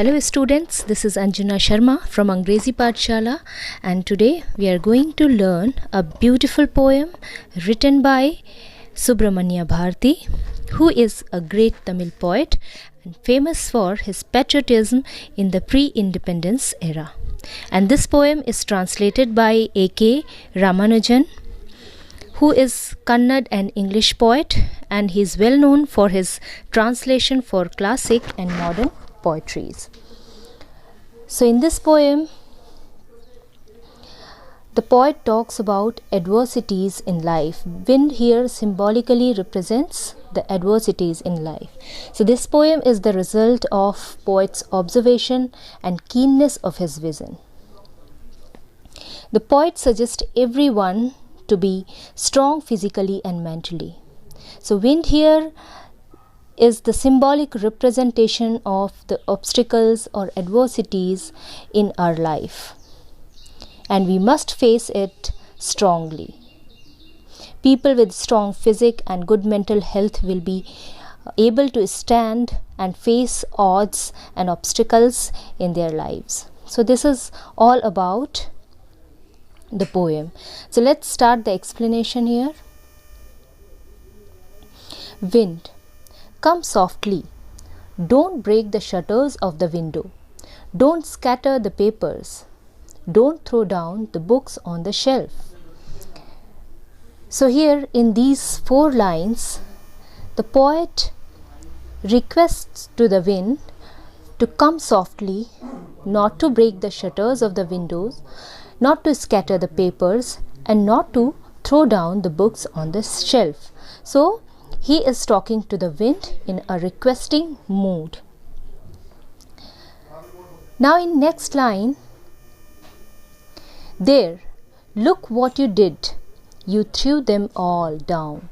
Hello students, this is Anjana Sharma from Angrezi Pathshala, and today we are going to learn a beautiful poem written by Subramanya Bharati, who is a great Tamil poet and famous for his patriotism in the pre-independence era. And this poem is translated by A.K. Ramanujan, who is Kannada and English poet, and he is well known for his translation for classic and modern poetries. So in this poem, the poet talks about adversities in life. Wind here symbolically represents the adversities in life. So this poem is the result of poet's observation and keenness of his vision. The poet suggests everyone to be strong physically and mentally. So wind here is the symbolic representation of the obstacles or adversities in our life, and we must face it strongly. People with strong physique and good mental health will be able to stand and face odds and obstacles in their lives. So this is all about the poem. So let's start the explanation here. Wind, come softly. Don't break the shutters of the window. Don't scatter the papers. Don't throw down the books on the shelf. So here in these 4 lines, the poet requests to the wind to come softly, not to break the shutters of the windows, not to scatter the papers, and not to throw down the books on the shelf. So he is talking to the wind in a requesting mood. Now in next line, there, look what you did. You threw them all down.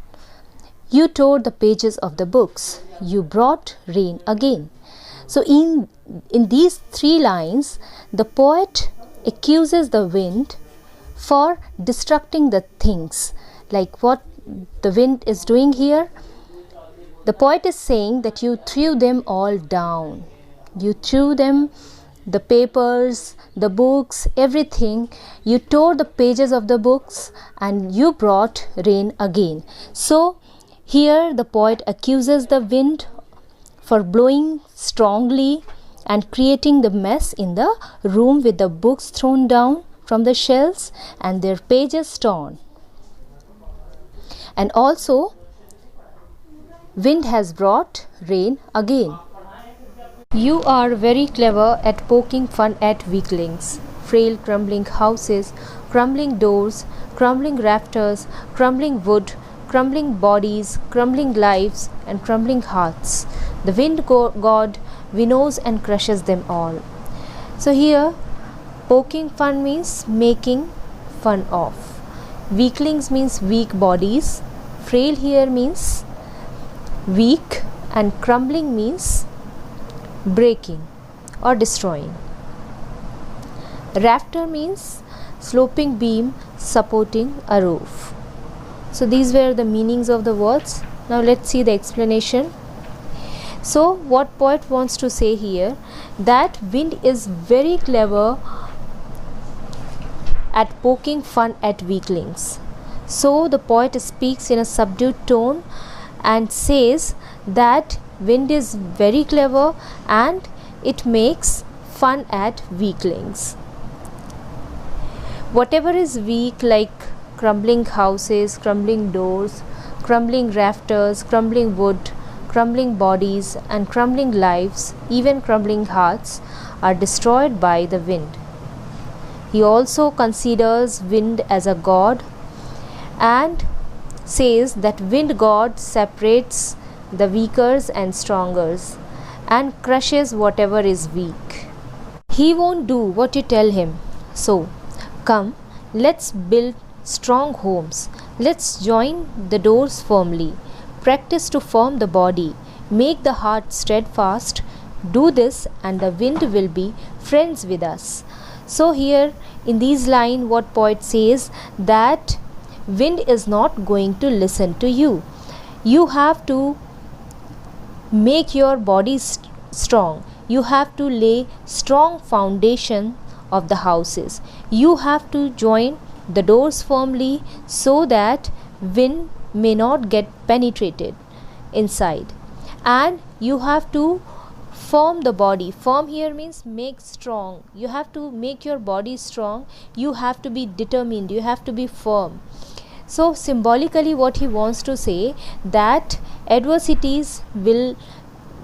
You tore the pages of the books. You brought rain again. So in these 3 lines, the poet accuses the wind for destructing the things. Like what the wind is doing here, the poet is saying that you threw them all down. You threw them, the papers, the books, everything. You tore the pages of the books and you brought rain again. So here the poet accuses the wind for blowing strongly and creating the mess in the room with the books thrown down from the shelves and their pages torn. And also, wind has brought rain again. You are very clever at poking fun at weaklings. Frail crumbling houses, crumbling doors, crumbling rafters, crumbling wood, crumbling bodies, crumbling lives, and crumbling hearts. The wind god winnows and crushes them all. So here, poking fun means making fun of. Weaklings means weak bodies. Frail here means weak, and crumbling means breaking or destroying. Rafter means sloping beam supporting a roof. So these were the meanings of the words. Now let's see the explanation. So what poet wants to say here, that wind is very clever at poking fun at weaklings. So the poet speaks in a subdued tone and says that wind is very clever and it makes fun at weaklings. Whatever is weak, like crumbling houses, crumbling doors, crumbling rafters, crumbling wood, crumbling bodies, and crumbling lives, even crumbling hearts, are destroyed by the wind. He also considers wind as a god and says that wind god separates the weakers and strongers and crushes whatever is weak. He won't do what you tell him. So come, let's build strong homes. Let's join the doors firmly. Practice to form the body. Make the heart steadfast. Do this and the wind will be friends with us. So here in these lines, what poet says, that wind is not going to listen to you. You have to make your body strong. you have to lay strong foundation of the houses. You have to join the doors firmly so that wind may not get penetrated inside, and you have to firm the body. Firm here means make strong. You have to make your body strong. You have to be determined. You have to be firm. So symbolically what he wants to say, that adversities will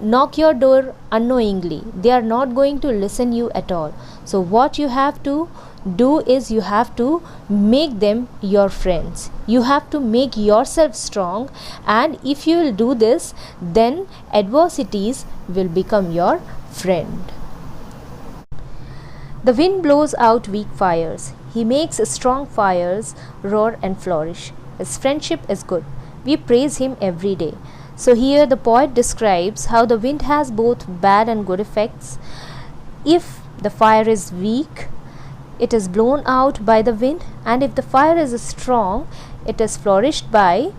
knock your door unknowingly. They are not going to listen you at all. So what you have to do is you have to make them your friends. You have to make yourself strong, and if you will do this, then adversities will become your friend. The wind blows out weak fires. He makes strong fires roar and flourish. His friendship is good. We praise him every day. So here the poet describes how the wind has both bad and good effects. If the fire is weak, it is blown out by the wind, and if the fire is strong, it is flourished by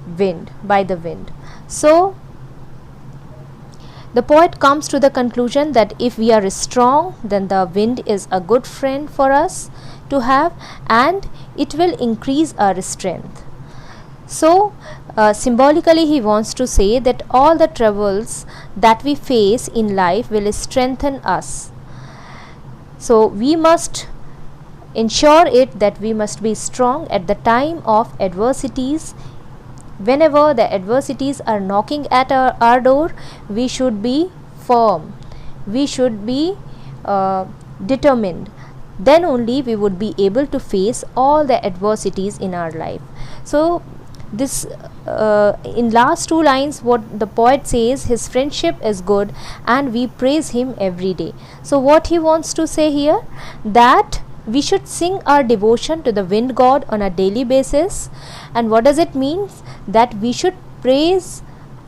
the wind. So the poet comes to the conclusion that if we are strong, then the wind is a good friend for us to have, and it will increase our strength. So symbolically he wants to say that all the troubles that we face in life will strengthen us. So we must ensure it that we must be strong at the time of adversities. Whenever the adversities are knocking at our door, we should be firm. We should be determined. Then only we would be able to face all the adversities in our life. So this in last two lines what the poet says, his friendship is good and we praise him every day. So what he wants to say here, that we should sing our devotion to the wind god on a daily basis. And what does it mean? That we should praise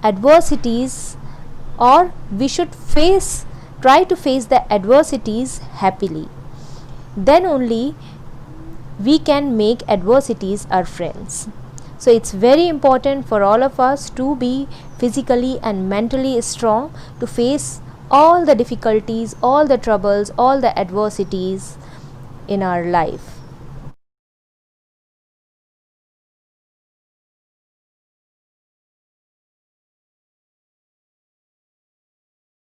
adversities, or we should try to face the adversities happily. Then only we can make adversities our friends. So it's very important for all of us to be physically and mentally strong to face all the difficulties, all the troubles, all the adversities in our life.